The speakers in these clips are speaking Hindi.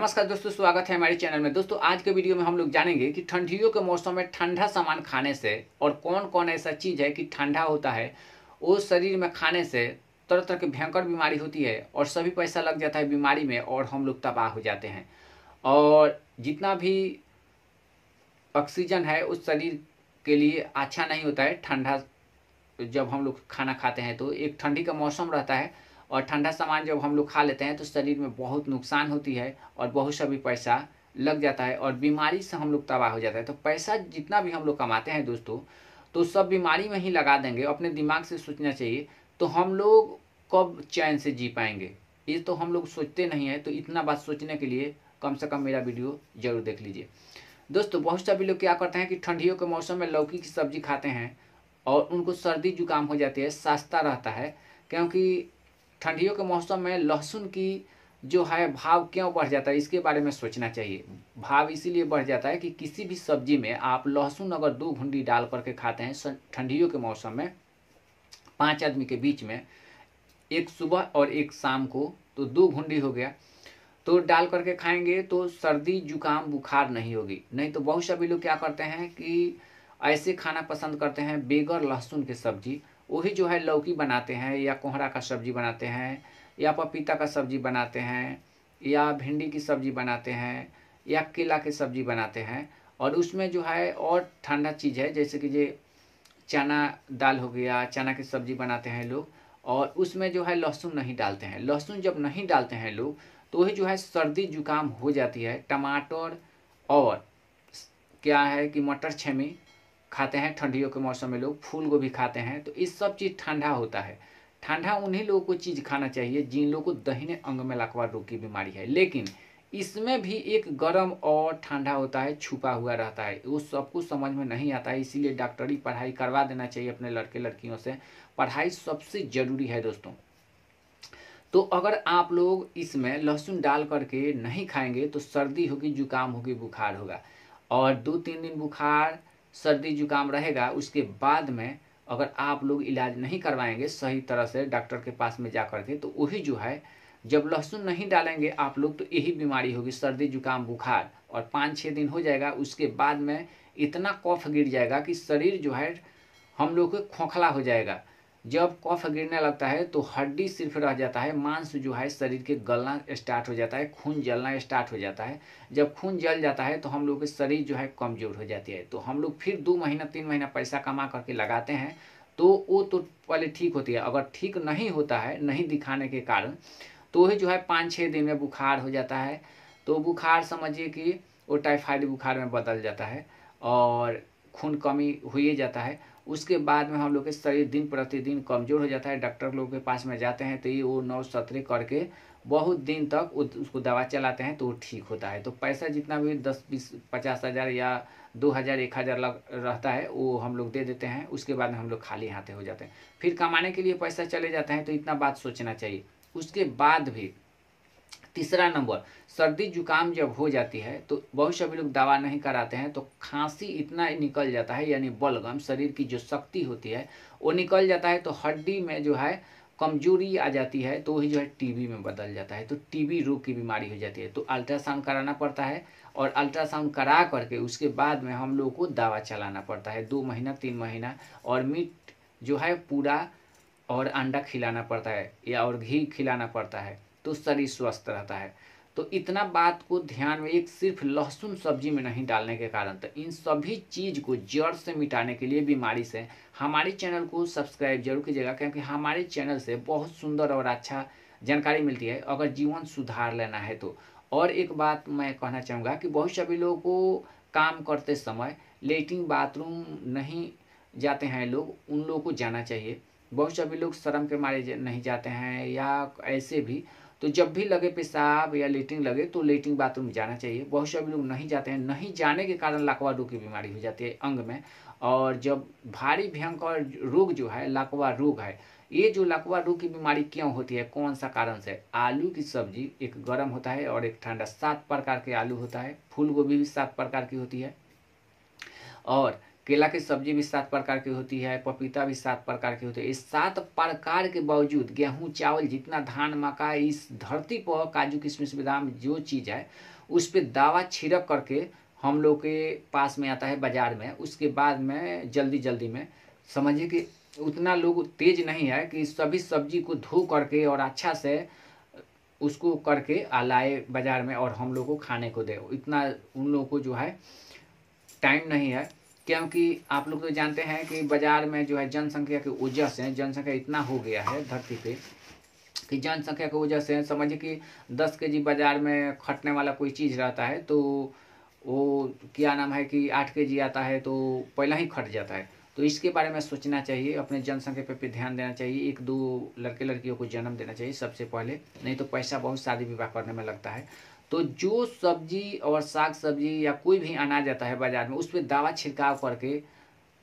नमस्कार दोस्तों, स्वागत है हमारे चैनल में। दोस्तों आज के वीडियो में हम लोग जानेंगे कि ठंडियों के मौसम में ठंडा सामान खाने से और कौन कौन ऐसा चीज़ है कि ठंडा होता है, वो शरीर में खाने से तरह तरह की भयंकर बीमारी होती है और सभी पैसा लग जाता है बीमारी में और हम लोग तबाह हो जाते हैं। और जितना भी ऑक्सीजन है उस शरीर के लिए अच्छा नहीं होता है। ठंडा जब हम लोग खाना खाते हैं तो एक ठंडी का मौसम रहता है और ठंडा सामान जब हम लोग खा लेते हैं तो शरीर में बहुत नुकसान होती है और बहुत सा भी पैसा लग जाता है और बीमारी से हम लोग तबाह हो जाता है। तो पैसा जितना भी हम लोग कमाते हैं दोस्तों, तो सब बीमारी में ही लगा देंगे। अपने दिमाग से सोचना चाहिए, तो हम लोग कब चैन से जी पाएंगे, ये तो हम लोग सोचते नहीं है। तो इतना बात सोचने के लिए कम से कम मेरा वीडियो जरूर देख लीजिए। दोस्तों बहुत सभी लोग क्या करते हैं कि ठंडियों के मौसम में लौकी की सब्जी खाते हैं और उनको सर्दी जुकाम हो जाती है। सस्ता रहता है क्योंकि ठंडियों के मौसम में लहसुन की जो है भाव क्यों बढ़ जाता है, इसके बारे में सोचना चाहिए। भाव इसीलिए बढ़ जाता है कि किसी भी सब्जी में आप लहसुन अगर 2 घुंडी डाल करके खाते हैं ठंडियों के मौसम में 5 आदमी के बीच में, एक सुबह और एक शाम को, तो 2 घुंडी हो गया, तो डाल करके खाएंगे तो सर्दी जुकाम बुखार नहीं होगी। नहीं तो बहुत सभी लोग क्या करते हैं कि ऐसे खाना पसंद करते हैं बेगर लहसुन की सब्जी, वही जो है लौकी बनाते हैं या कोहरा का सब्जी बनाते हैं या पपीता का सब्जी बनाते हैं या भिंडी की सब्जी बनाते हैं या केला की सब्जी बनाते हैं। और उसमें जो है और ठंडा चीज़ है, जैसे कि ये चना दाल हो गया, चना की सब्जी बनाते हैं लोग और उसमें जो है लहसुन नहीं डालते हैं। लहसुन जब नहीं डालते हैं लोग तो वही जो है सर्दी जुकाम हो जाती है। टमाटर और क्या है कि मटर छेमी खाते हैं ठंडियों के मौसम में लोग, फूल गोभी खाते हैं, तो इस सब चीज़ ठंडा होता है। ठंडा उन्हीं लोगों को चीज़ खाना चाहिए जिन लोगों को दाहिने अंग में लकवा रोग की बीमारी है। लेकिन इसमें भी एक गर्म और ठंडा होता है, छुपा हुआ रहता है, वो सबको समझ में नहीं आता है। इसीलिए डॉक्टरी पढ़ाई करवा देना चाहिए अपने लड़के लड़कियों से। पढ़ाई सबसे ज़रूरी है दोस्तों। तो अगर आप लोग इसमें लहसुन डाल करके नहीं खाएंगे तो सर्दी होगी, जुकाम होगी, बुखार होगा और 2-3 दिन बुखार सर्दी जुकाम रहेगा। उसके बाद में अगर आप लोग इलाज नहीं करवाएंगे सही तरह से डॉक्टर के पास में जा करके, तो वही जो है जब लहसुन नहीं डालेंगे आप लोग तो यही बीमारी होगी, सर्दी जुकाम बुखार, और 5-6 दिन हो जाएगा। उसके बाद में इतना कफ गिर जाएगा कि शरीर जो है हम लोग को खोखला हो जाएगा। जब कफ गिरने लगता है तो हड्डी सिर्फ रह जाता है, मांस जो है शरीर के गलना स्टार्ट हो जाता है, खून जलना स्टार्ट हो जाता है। जब खून जल जाता है तो हम लोग के शरीर जो है कमज़ोर हो जाती है। तो हम लोग फिर 2 महीना 3 महीना पैसा कमा करके लगाते हैं, तो वो तो पहले ठीक होती है। अगर ठीक नहीं होता है, नहीं दिखाने के कारण, तो वही जो है 5-6 दिन में बुखार हो जाता है। तो बुखार समझिए कि वो टाइफाइड बुखार में बदल जाता है और खून कमी हो ही जाता है। उसके बाद में हम लोग के शरीर दिन प्रतिदिन कमज़ोर हो जाता है। डॉक्टर लोग के पास में जाते हैं तो ये वो 9 सतरे करके बहुत दिन तक उसको दवा चलाते हैं तो वो ठीक होता है। तो पैसा जितना भी 10-20-50 हज़ार या 2 हज़ार 1 हज़ार लग रहता है वो हम लोग दे देते हैं। उसके बाद में हम लोग खाली हाथे हो जाते हैं, फिर कमाने के लिए पैसा चले जाते हैं। तो इतना बात सोचना चाहिए। उसके बाद भी तीसरा नंबर, सर्दी जुकाम जब हो जाती है तो बहुत सभी लोग दवा नहीं कराते हैं, तो खांसी इतना निकल जाता है, यानी बलगम शरीर की जो शक्ति होती है वो निकल जाता है। तो हड्डी में जो है कमजोरी आ जाती है, तो वही जो है टीबी में बदल जाता है। तो टीबी रोग की बीमारी हो जाती है। तो अल्ट्रासाउंड कराना पड़ता है और अल्ट्रासाउंड करा करके उसके बाद में हम लोग को दवा चलाना पड़ता है 2 महीना 3 महीना। और मीट जो है पूरा और अंडा खिलाना पड़ता है या और घी खिलाना पड़ता है, तो शरीर स्वस्थ रहता है। तो इतना बात को ध्यान में, एक सिर्फ लहसुन सब्जी में नहीं डालने के कारण, तो इन सभी चीज़ को जड़ से मिटाने के लिए, बीमारी से, हमारे चैनल को सब्सक्राइब जरूर कीजिएगा क्योंकि हमारे चैनल से बहुत सुंदर और अच्छा जानकारी मिलती है अगर जीवन सुधार लेना है तो। और एक बात मैं कहना चाहूँगा कि बहुत सभी लोगों को काम करते समय लेटरिन बाथरूम नहीं जाते हैं लोग, उन लोगों को जाना चाहिए। बहुत सभी लोग शर्म के मारे नहीं जाते हैं या ऐसे भी, तो जब भी लगे पेशाब या लेटरिन लगे तो लेटरिन बाथरूम जाना चाहिए। बहुत सभी लोग नहीं जाते हैं, नहीं जाने के कारण लकवा रोग की बीमारी हो जाती है अंग में। और जब भारी भयंकर रोग जो है लकवा रोग है, ये जो लकवा रोग की बीमारी क्यों होती है, कौन सा कारण से? आलू की सब्जी एक गर्म होता है और एक ठंडा, 7 प्रकार के आलू होता है। फूल गोभी भी 7 प्रकार की होती है और केला की सब्जी भी 7 प्रकार की होती है, पपीता भी 7 प्रकार की होती है। इस 7 प्रकार के बावजूद गेहूँ चावल जितना धान मक्का इस धरती पर काजू किशमिश बादाम जो चीज़ है उस पर दावा छिड़क करके हम लोग के पास में आता है बाजार में। उसके बाद में जल्दी जल्दी में समझिए कि उतना लोग तेज नहीं है कि सभी सब्जी को धो करके और अच्छा से उसको करके लाए बाजार में और हम लोग को खाने को दे। इतना उन लोगों को जो है टाइम नहीं है, क्योंकि आप लोग तो जानते हैं कि बाजार में जो है जनसंख्या की वजह से, जनसंख्या इतना हो गया है धरती पे कि जनसंख्या की वजह से समझिए कि 10 केजी बाजार में खटने वाला कोई चीज़ रहता है तो वो क्या नाम है कि 8 केजी आता है तो पहला ही खट जाता है। तो इसके बारे में सोचना चाहिए, अपने जनसंख्या पे ध्यान देना चाहिए, 1-2 लड़के लड़कियों को जन्म देना चाहिए सबसे पहले, नहीं तो पैसा बहुत शादी विवाह करने में लगता है। तो जो सब्जी और साग सब्जी या कोई भी अनाज आता है बाजार में उस पर दावा छिड़काव करके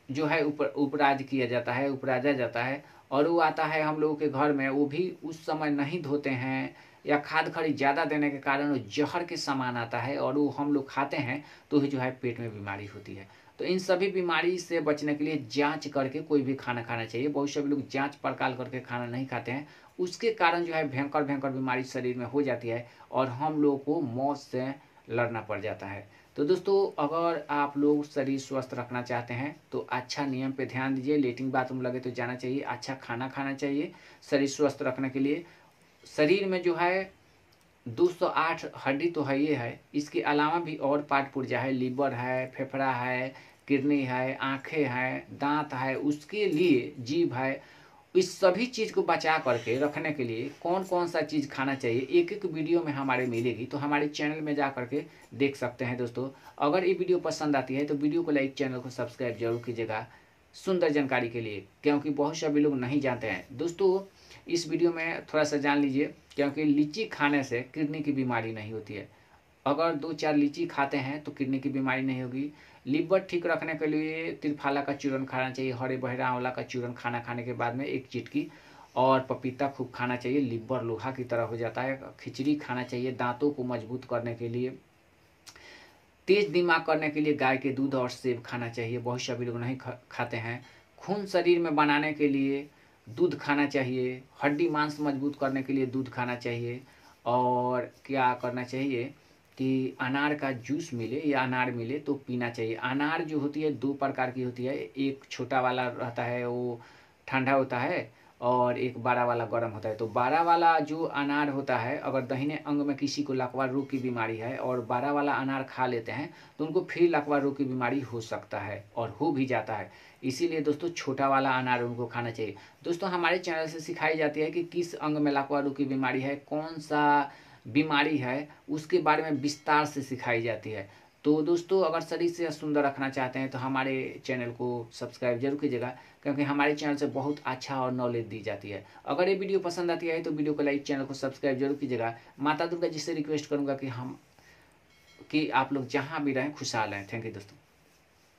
जो है उपराज किया जाता है, उपराजा जाता है और वो आता है हम लोगों के घर में, वो भी उस समय नहीं धोते हैं या खाद खड़ी ज़्यादा देने के कारण वो जहर के समान आता है और वो हम लोग खाते हैं तो ही जो है पेट में बीमारी होती है। तो इन सभी बीमारी से बचने के लिए जांच करके कोई भी खाना खाना चाहिए। बहुत सभी लोग जांच पड़ताल करके खाना नहीं खाते हैं, उसके कारण जो है भयंकर भयंकर बीमारी शरीर में हो जाती है और हम लोग को मौत से लड़ना पड़ जाता है। तो दोस्तों अगर आप लोग शरीर स्वस्थ रखना चाहते हैं तो अच्छा नियम पे ध्यान दीजिए, लेटरिन बाथरूम लगे तो जाना चाहिए, अच्छा खाना खाना चाहिए शरीर स्वस्थ रखने के लिए। शरीर में जो है 208 हड्डी तो है ये है, इसके अलावा भी और पार्ट पुर्जा है, लीवर है, फेफड़ा है, किडनी है, आँखें हैं, दांत है, उसके लिए जीभ है। इस सभी चीज़ को बचा करके रखने के लिए कौन कौन सा चीज़ खाना चाहिए एक एक वीडियो में हमारे मिलेगी, तो हमारे चैनल में जा करके देख सकते हैं। दोस्तों अगर ये वीडियो पसंद आती है तो वीडियो को लाइक, चैनल को सब्सक्राइब जरूर कीजिएगा सुंदर जानकारी के लिए, क्योंकि बहुत सभी लोग नहीं जानते हैं। दोस्तों इस वीडियो में थोड़ा सा जान लीजिए, क्योंकि लीची खाने से किडनी की बीमारी नहीं होती है। अगर 2-4 लीची खाते हैं तो किडनी की बीमारी नहीं होगी। लीवर ठीक रखने के लिए त्रिफला का चूरन खाना चाहिए, हरे बहरा आंवला का चूरन खाना खाने के बाद में 1 चिटकी, और पपीता खूब खाना चाहिए, लीवर लोहा की तरह हो जाता है। खिचड़ी खाना चाहिए दांतों को मजबूत करने के लिए, तेज दिमाग करने के लिए गाय के दूध और सेब खाना चाहिए, बहुत सभी लोग नहीं खाते हैं। खून शरीर में बनाने के लिए दूध खाना चाहिए, हड्डी मांस मजबूत करने के लिए दूध खाना चाहिए। और क्या करना चाहिए कि अनार का जूस मिले या अनार मिले तो पीना चाहिए। अनार जो होती है 2 प्रकार की होती है, एक छोटा वाला रहता है वो ठंडा होता है और एक बड़ा वाला गर्म होता है। तो बड़ा वाला जो अनार होता है, अगर दाहिने अंग में किसी को लकवा रोग की बीमारी है और बड़ा वाला अनार खा लेते हैं तो उनको फिर लकवा रोग की बीमारी हो सकता है और हो भी जाता है। इसीलिए दोस्तों छोटा वाला अनार उनको खाना चाहिए। दोस्तों हमारे चैनल से सिखाई जाती है कि किस अंग में लकवा रोग की बीमारी है, कौन सा बीमारी है, उसके बारे में विस्तार से सिखाई जाती है। तो दोस्तों अगर शरीर से सुंदर रखना चाहते हैं तो हमारे चैनल को सब्सक्राइब जरूर कीजिएगा, क्योंकि हमारे चैनल से बहुत अच्छा और नॉलेज दी जाती है। अगर ये वीडियो पसंद आती है तो वीडियो को लाइक, चैनल को सब्सक्राइब जरूर कीजिएगा। माता दुर्गा जी से रिक्वेस्ट करूंगा कि आप लोग जहां भी रहें खुशहाल रहें। थैंक यू दोस्तों।